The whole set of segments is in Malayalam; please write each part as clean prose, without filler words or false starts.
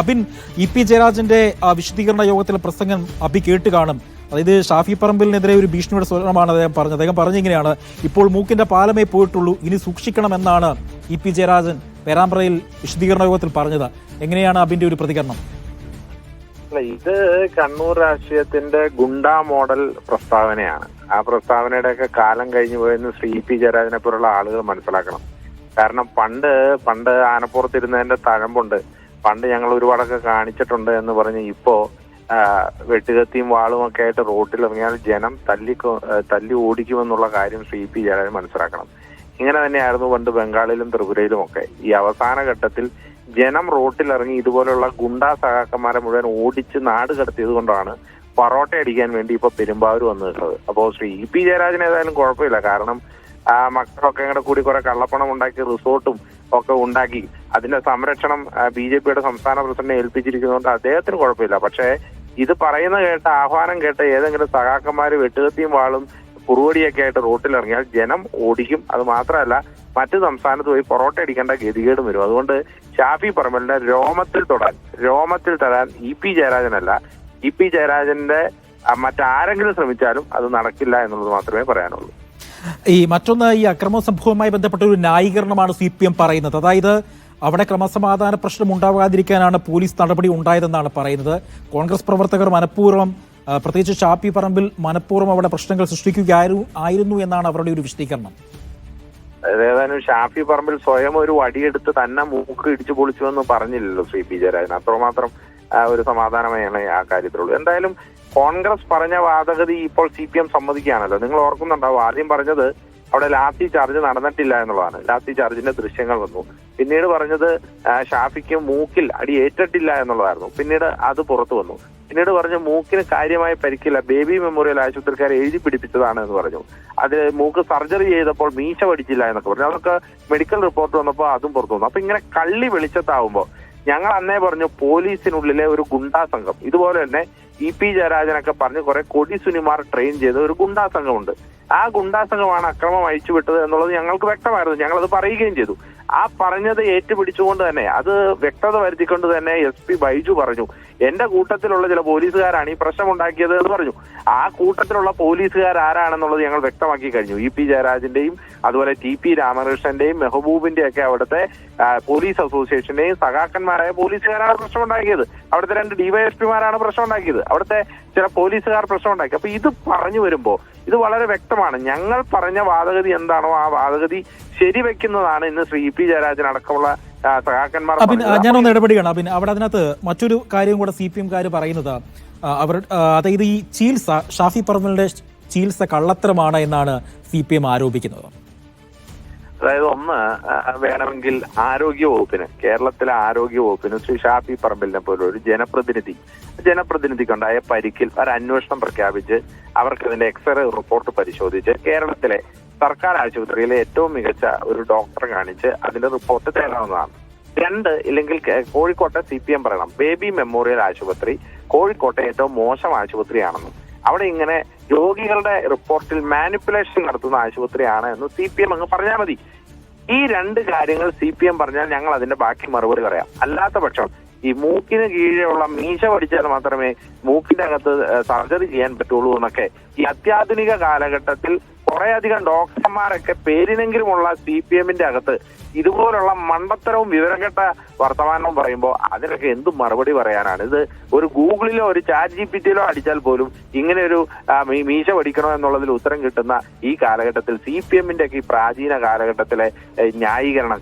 അബിൻ ഇ.പി. ജയരാജന്റെ വിശദീകരണ യോഗത്തിലെ പ്രസംഗം അബി കേട്ട് കാണും. അതായത് ഷാഫി പറമ്പിലിനെതിരെ ഒരു ഭീഷണിയുടെ സ്വരമാണ് അദ്ദേഹം പറഞ്ഞത്. അദ്ദേഹം പറഞ്ഞിങ്ങനെയാണ്, ഇപ്പോൾ മൂക്കിന്റെ പാലമേ പോയിട്ടുള്ളൂ, ഇനി സൂക്ഷിക്കണമെന്നാണ് ഇ.പി. ജയരാജൻ പേരാമ്പ്രയിൽ വിശദീകരണ യോഗത്തിൽ പറഞ്ഞത്. എങ്ങനെയാണ് അബിന്റെ ഒരു പ്രതികരണം? ഇത് കണ്ണൂർ രാഷ്ട്രീയത്തിന്റെ ഗുണ്ടാ മോഡൽ പ്രസ്താവനയാണ്. ആ പ്രസ്താവനയുടെയൊക്കെ കാലം കഴിഞ്ഞു പോയെന്ന് ശ്രീ ഇ.പി. ജയരാജനെ പോലുള്ള ആളുകൾ മനസ്സിലാക്കണം. കാരണം പണ്ട് ആനപ്പുറത്തിരുന്നതിന്റെ തഴമ്പുണ്ട്, പണ്ട് ഞങ്ങൾ ഒരുപാടൊക്കെ കാണിച്ചിട്ടുണ്ട് എന്ന് പറഞ്ഞ് ഇപ്പോ വെട്ടുകത്തിയും വാളും ഒക്കെ ആയിട്ട് റോട്ടിൽ ഇറങ്ങിയാൽ ജനം തല്ലി ഓടിക്കുമെന്നുള്ള കാര്യം ശ്രീ ഇ.പി. ജയരാജൻ മനസ്സിലാക്കണം. ഇങ്ങനെ തന്നെയായിരുന്നു പണ്ട് ബംഗാളിലും ത്രിപുരയിലും ഒക്കെ. ഈ അവസാന ഘട്ടത്തിൽ ജനം റോട്ടിലിറങ്ങി ഇതുപോലുള്ള ഗുണ്ടാ സഹാക്കന്മാരെ മുഴുവൻ ഓടിച്ച് നാട് കടത്തിയത് കൊണ്ടാണ് പറോട്ട അടിക്കാൻ വേണ്ടി ഇപ്പൊ പെരുമ്പാവൂർ വന്നു നിൽക്കുന്നത്. അപ്പോൾ ശ്രീ ഇ.പി. ജയരാജന് ഏതായാലും കുഴപ്പമില്ല. കാരണം മക്കളൊക്കെ കൂടെ കൂടി കുറെ കള്ളപ്പണം ഉണ്ടാക്കി റിസോർട്ടും ഒക്കെ ഉണ്ടാക്കി അതിന്റെ സംരക്ഷണം BJPയുടെ സംസ്ഥാന പ്രസിഡന്റിനെ ഏൽപ്പിച്ചിരിക്കുന്നതുകൊണ്ട് അദ്ദേഹത്തിന് കുഴപ്പമില്ല. പക്ഷേ ഇത് പറയുന്ന ആഹ്വാനം കേട്ട ഏതെങ്കിലും സഹാക്കന്മാര് വെട്ടുകത്തിയും വാളും കുറുവടിയൊക്കെ ആയിട്ട് റോട്ടിലിറങ്ങിയാൽ ജനം ഓടിക്കും. അത് മാത്രമല്ല, മറ്റു സംസ്ഥാനത്ത് പോയി പൊറോട്ട അടിക്കേണ്ട ഗതികേടും വരും. അതുകൊണ്ട് ഷാഫി പറമ്പലിന്റെ രോമത്തിൽ തൊടാൻ ഇ.പി. ജയരാജനല്ല, ഇ.പി. ജയരാജന്റെ മറ്റാരെങ്കിലും ശ്രമിച്ചാലും അത് നടക്കില്ല എന്നുള്ളത് മാത്രമേ പറയാനുള്ളൂ. മറ്റൊന്ന്, ഈ അക്രമ സംഭവവുമായി ബന്ധപ്പെട്ട ഒരു ന്യായീകരണമാണ് CPM പറയുന്നത്. അതായത് അവിടെ ക്രമസമാധാന പ്രശ്നം ഉണ്ടാകാതിരിക്കാനാണ് പോലീസ് നടപടി ഉണ്ടായതെന്നാണ് പറയുന്നത്. കോൺഗ്രസ് പ്രവർത്തകർ മനഃപൂർവ്വം, പ്രത്യേകിച്ച് ഷാഫി പറമ്പിൽ മനഃപൂർവ്വം അവിടെ പ്രശ്നങ്ങൾ സൃഷ്ടിക്കുകയായിരുന്നു എന്നാണ് അവരുടെ ഒരു വിശദീകരണം. ഏതായാലും ഷാഫി പറമ്പിൽ സ്വയം ഒരു വടിയെടുത്ത് തന്നെ മൂക്ക് ഇടിച്ചു പൊളിച്ചുവെന്ന് പറഞ്ഞില്ലല്ലോ ശ്രീ പി ജയരാജൻ. അത്രമാത്രം ഒരു സമാധാനമാണ് ആ കാര്യത്തിലുള്ളൂ. എന്തായാലും കോൺഗ്രസ് പറഞ്ഞ വാദഗതി ഇപ്പോൾ CPM സമ്മതിക്കുകയാണല്ലോ. നിങ്ങൾ ഓർക്കുന്നുണ്ടാവും, ആദ്യം പറഞ്ഞത് അവിടെ ലാത്തി ചാർജ് നടന്നിട്ടില്ല എന്നുള്ളതാണ്. ലാത്തി ചാർജിന്റെ ദൃശ്യങ്ങൾ വന്നു. പിന്നീട് പറഞ്ഞത് ഷാഫിക്ക് മൂക്കിൽ അടി ഏറ്റിട്ടില്ല എന്നുള്ളതായിരുന്നു. പിന്നീട് അത് പുറത്തു വന്നു. പിന്നീട് പറഞ്ഞു മൂക്കിന് കാര്യമായ പരിക്കില്ല, ബേബി മെമ്മോറിയൽ ആശുപത്രിക്കാരെ എഴുതി പിടിപ്പിച്ചതാണ് എന്ന് പറഞ്ഞു. അത് മൂക്ക് സർജറി ചെയ്തപ്പോൾ മീശ പഠിച്ചില്ല എന്നൊക്കെ പറഞ്ഞു. അതൊക്കെ മെഡിക്കൽ റിപ്പോർട്ട് വന്നപ്പോൾ അതും പുറത്തു വന്നു. അപ്പൊ ഇങ്ങനെ കള്ളി വെളിച്ചത്താവുമ്പോൾ ഞങ്ങൾ അന്നേ പറഞ്ഞു പോലീസിനുള്ളിലെ ഒരു ഗുണ്ടാ സംഘം, ഇതുപോലെ തന്നെ ഇ.പി. ജയരാജനൊക്കെ പറഞ്ഞ് കുറെ കൊടി സുനിമാർ ട്രെയിൻ ചെയ്ത ഒരു ഗുണ്ടാ സംഘമുണ്ട്. ആ ഗുണ്ടാ സംഘമാണ് അക്രമം അഴിച്ചുവിട്ടത് എന്നുള്ളത് ഞങ്ങൾക്ക് വ്യക്തമായിരുന്നു. ഞങ്ങളത് പറയുകയും ചെയ്തു. ആ പറഞ്ഞത് ഏറ്റുപിടിച്ചുകൊണ്ട് തന്നെ, അത് വ്യക്തത വരുത്തിക്കൊണ്ട് തന്നെ SP ബൈജു പറഞ്ഞു, എന്റെ കൂട്ടത്തിലുള്ള ചില പോലീസുകാരാണ് ഈ പ്രശ്നം ഉണ്ടാക്കിയത് എന്ന് പറഞ്ഞു. ആ കൂട്ടത്തിലുള്ള പോലീസുകാർ ആരാണെന്നുള്ളത് ഞങ്ങൾ വ്യക്തമാക്കി കഴിഞ്ഞു. ഇ.പി. ജയരാജന്റെയും അതുപോലെ TP രാമകൃഷ്ണന്റെയും മെഹബൂബിന്റെ ഒക്കെ അവിടുത്തെ പോലീസ് അസോസിയേഷന്റെയും സഖാക്കന്മാരായ പോലീസുകാരാണ് പ്രശ്നം ഉണ്ടാക്കിയത്. അവിടുത്തെ 2 DYSPമാരാണ് പ്രശ്നം ഉണ്ടാക്കിയത്. അവിടുത്തെ ചില പോലീസുകാർ പ്രശ്നം ഉണ്ടാക്കി. അപ്പൊ ഇത് പറഞ്ഞു വരുമ്പോ ഇത് വളരെ വ്യക്തമാണ്. ഞങ്ങൾ പറഞ്ഞ വാദഗതി എന്താണോ ആ വാദഗതി ശരിവെക്കുന്നതാണ് ഇന്ന് ശ്രീ ഇ.പി. ജയരാജൻ അടക്കമുള്ള സഖാക്കന്മാർ. ഞാനൊന്ന് ഇടപെടുകയാണ് അബിൻ. അവിടെ അതിനകത്ത് മറ്റൊരു കാര്യം കൂടെ CPM പറയുന്നത്, അതായത് ഈ ചികിത്സ, ഷാഫി പറമ്പലിന്റെ ചികിത്സ കള്ളത്തരമാണ് എന്നാണ് CPM ആരോപിക്കുന്നത്. അതായത് ഒന്ന്, വേണമെങ്കിൽ കേരളത്തിലെ ആരോഗ്യ വകുപ്പിന് ശ്രീ ഷാഫി പറമ്പലിനെ പോലെ ഒരു ജനപ്രതിനിധിക്കുണ്ടായ പരിക്കിൽ ഒരു അന്വേഷണം പ്രഖ്യാപിച്ച് അവർക്ക് അതിന്റെ എക്സ്റേ റിപ്പോർട്ട് പരിശോധിച്ച് കേരളത്തിലെ സർക്കാർ ആശുപത്രിയിലെ ഏറ്റവും മികച്ച ഒരു ഡോക്ടറെ കാണിച്ച് അതിന്റെ റിപ്പോർട്ട് തേടാവുന്നതാണ്. 2, ഇല്ലെങ്കിൽ കോഴിക്കോട്ടെ CPM പറയണം, ബേബി മെമ്മോറിയൽ ആശുപത്രി കോഴിക്കോട്ടെ ഏറ്റവും മോശം ആശുപത്രിയാണെന്നും അവിടെ ഇങ്ങനെ രോഗികളുടെ റിപ്പോർട്ടിൽ മാനിപ്പുലേഷൻ നടത്തുന്ന ആശുപത്രിയാണ് എന്ന് CPM അങ്ങ് പറഞ്ഞാൽ മതി. ഈ 2 കാര്യങ്ങൾ CPM പറഞ്ഞാൽ ഞങ്ങൾ അതിന്റെ ബാക്കി മറുപടി പറയാം. അല്ലാത്ത പക്ഷം ഈ മൂക്കിന് കീഴെയുള്ള മീശ പഠിച്ചാൽ മാത്രമേ മൂക്കിന്റെ അകത്ത് സർജറി ചെയ്യാൻ പറ്റുള്ളൂ എന്നൊക്കെ ഈ അത്യാധുനിക കാലഘട്ടത്തിൽ കുറേയധികം ഡോക്ടർമാരൊക്കെ പേരിനെങ്കിലുമുള്ള CPMന്റെ അകത്ത് ഇതുപോലുള്ള മണ്ടത്തരവും വിവരംകെട്ട വർത്തമാനവും പറയുമ്പോൾ അതിനൊക്കെ എന്ത് മറുപടി പറയാനാണ്? ഇത് ഒരു ഗൂഗിളിലോ ഒരു ChatGPTയിലോ അടിച്ചാൽ പോലും ഇങ്ങനെ ഒരു മീശ പഠിക്കണോ എന്നുള്ളതിൽ ഉത്തരം കിട്ടുന്ന ഈ കാലഘട്ടത്തിൽ CPMന്റെ ഒക്കെ ഈ പ്രാചീന കാലഘട്ടത്തിലെ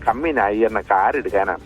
കമ്മി ന്യായീകരണമൊക്കെ ആരെടുക്കാനാണ്?